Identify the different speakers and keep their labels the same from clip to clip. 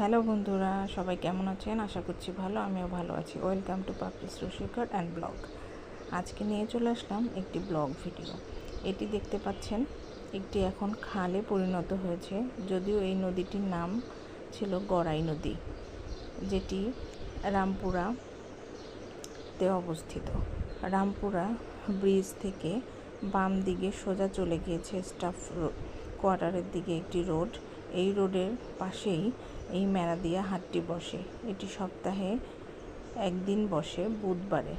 Speaker 1: Hello বন্ধুরা, সবাই কেমন আছেন? আশা করছি ভালো। আমিও ভালো আছি। Welcome to Papri's Rasikghar and blog. আজকে নিয়ে চলে আসলাম একটি ব্লগ ভিডিও। এটি দেখতে পাচ্ছেন একটি এখন খালে পরিণত হয়েছে, যদিও এই নদীটির নাম ছিল গড়াই নদী, যেটি রামপুরাতে অবস্থিত। রামপুরা ব্রিজ থেকে বাম দিকে সোজা চলে গিয়েছে স্টাফ কোয়ার্টারের দিকে একটি রোড। এই রোডের পাশেই এই মেরাদিয়া হাটটি বসে। এটি সপ্তাহে একদিন বসে, বুধবারে।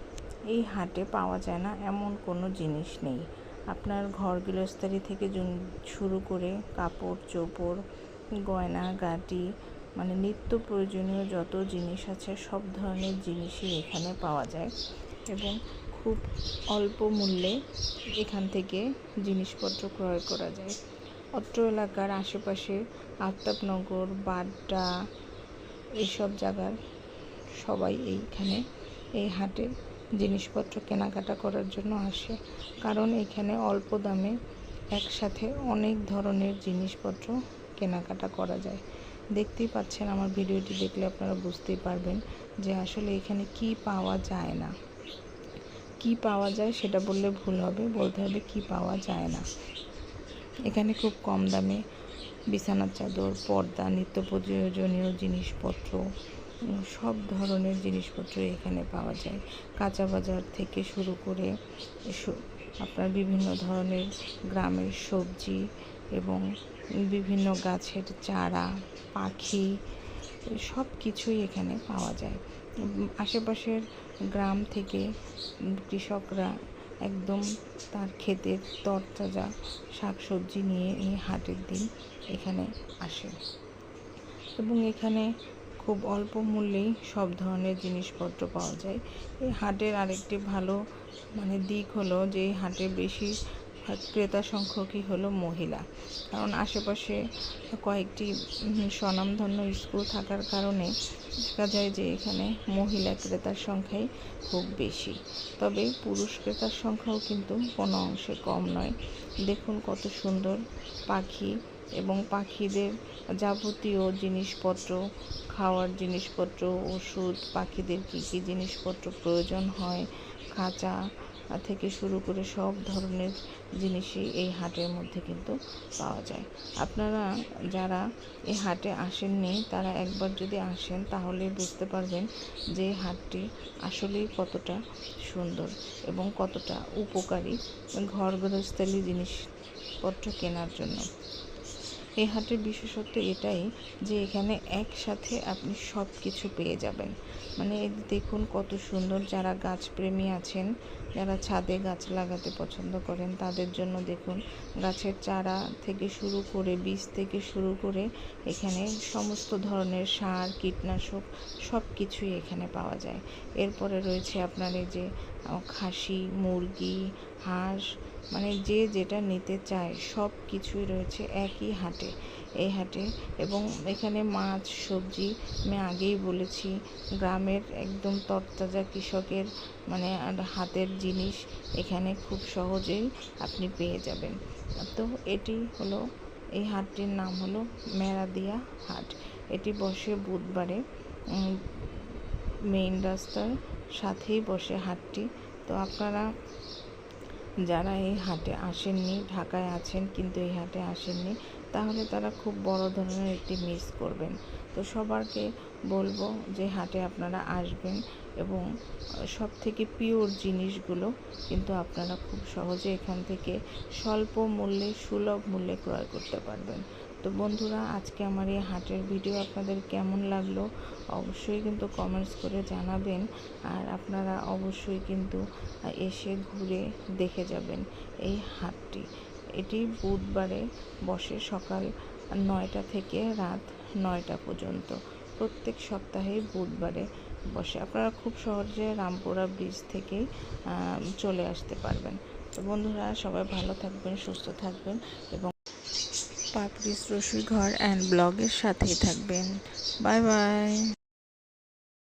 Speaker 1: এই হাটে পাওয়া যায় না এমন কোনো জিনিস নেই। আপনার ঘর গৃহস্থালি থেকে শুরু করে কাপড় চোপড়, গয়না গাটি, মানে নিত্য প্রয়োজনীয় যত জিনিস আছে সব ধরনের জিনিসই এখানে পাওয়া যায় এবং খুব অল্প মূল্যে এখান থেকে জিনিসপত্র ক্রয় করা যায়। অত্র এলাকার আশেপাশে আফতাবনগর, বাড্ডা, এইসব জায়গার সবাই এইখানে এই হাটে জিনিসপত্র কেনাকাটা করার জন্য আসে, কারণ এখানে অল্প দামে একসাথে অনেক ধরনের জিনিসপত্র কেনাকাটা করা যায়। দেখতেই পাচ্ছেন, আমার ভিডিওটি দেখলে আপনারা বুঝতেই পারবেন যে আসলে এখানে কি পাওয়া যায় না। কি পাওয়া যায় সেটা বললে ভুল হবে, বলতে হবে কি পাওয়া যায় না। এখানে খুব কম দামে বিছানার চাদর, পর্দা, নিত্য প্রয়োজনীয় জিনিসপত্র, সব ধরনের জিনিসপত্র এখানে পাওয়া যায়। কাঁচা বাজার থেকে শুরু করে আপনার বিভিন্ন ধরনের গ্রামের সবজি এবং বিভিন্ন গাছের চারা, পাখি, সব কিছুই এখানে পাওয়া যায়। আশেপাশের গ্রাম থেকে কৃষকরা একদম তার ক্ষেতের তরতাজা শাকসবজি নিয়ে এই হাটের দিন এখানে আসে এবং এখানে খুব অল্প মূল্যেই সব ধরনের জিনিসপত্র পাওয়া যায়। এই হাটের আরেকটি ভালো দিক হলো যে এই হাটে বেশি ক্রেতা সংখ্যকই হলো মহিলা, কারণ আশেপাশে কয়েকটি স্বনামধন্য স্কুল থাকার কারণে দেখা যায় যে এখানে মহিলা ক্রেতার সংখ্যাই খুব বেশি। তবে পুরুষ ক্রেতার সংখ্যাও কিন্তু কোনো অংশে কম নয়। দেখুন কত সুন্দর পাখি এবং পাখিদের যাবতীয় জিনিসপত্র, খাওয়ার জিনিসপত্র, ওষুধ, পাখিদের কী কী জিনিসপত্র প্রয়োজন হয়, খাঁচা থেকে শুরু করে সব ধরনের জিনিসই এই হাটের মধ্যে কিন্তু পাওয়া যায়। আপনারা যারা এই হাটে আসেননি তারা একবার যদি আসেন তাহলে বুঝতে পারবেন যে এই হাটটি আসলেই কতটা সুন্দর এবং কতটা উপকারী ঘর গৃহস্থালী জিনিসপত্র কেনার জন্য। এই হাটের বিশেষত্ব এটাই যে এখানে একসাথে আপনি সব কিছু পেয়ে যাবেন। দেখুন কত সুন্দর। যারা গাছপ্রেমী আছেন, যারা ছাদে গাছ লাগাতে পছন্দ করেন, তাদের জন্য দেখুন গাছের চারা থেকে শুরু করে বীজ থেকে শুরু করে এখানে সমস্ত ধরনের সার, কীটনাশক সব কিছুই এখানে পাওয়া যায়। এরপরে রয়েছে আপনার এই যে খাসি, মুরগি, হাঁস, যে যেটা নিতে চায় সব কিছুই রয়েছে একই হাটে, এই হাটে। এবং এখানে মাছ, সবজি, আমি আগেই বলেছি, গ্রামের একদম তরতাজা কৃষকের হাতের জিনিস এখানে খুব সহজেই আপনি পেয়ে যাবেন। তো এটি হলো, এই হাটটির নাম হলো মেরাদিয়া হাট। এটি বসে বুধবারে, মেইন রাস্তার সাথেই বসে হাটটি। তো আপনারা যারা এই হাটে আসেননি, ঢাকায় আছেন কিন্তু এই হাটে আসেননি, তাহলে তারা খুব বড় ধরনের একটি মিস করবেন। তো সবারকে বলবো যে হাটে আপনারা আসবেন এবং সব থেকে পিওর জিনিসগুলো কিন্তু আপনারা খুব সহজে এখান থেকে স্বল্প মূল্যে, সুলভ মূল্যে ক্রয় করতে পারবেন। তো বন্ধুরা, আজকে আমার এই হাটের ভিডিও আপনাদের কেমন লাগলো অবশ্যই কিন্তু কমেন্টস করে জানাবেন। আর আপনারা অবশ্যই কিন্তু এসে ঘুরে দেখে যাবেন এই হাটটি। এটি বুধবারে বসে সকাল 9টা থেকে রাত 9টা পর্যন্ত। প্রত্যেক সপ্তাহে বুধবারে বসে। আপনারা খুব সহজে রামপুরা ব্রিজ থেকেই চলে আসতে পারবেন। তো বন্ধুরা, সবাই ভালো থাকবেন, সুস্থ থাকবেন এবং পাপড়িস রসিকঘর অ্যান্ড ব্লগের সাথেই থাকবেন। Bye bye.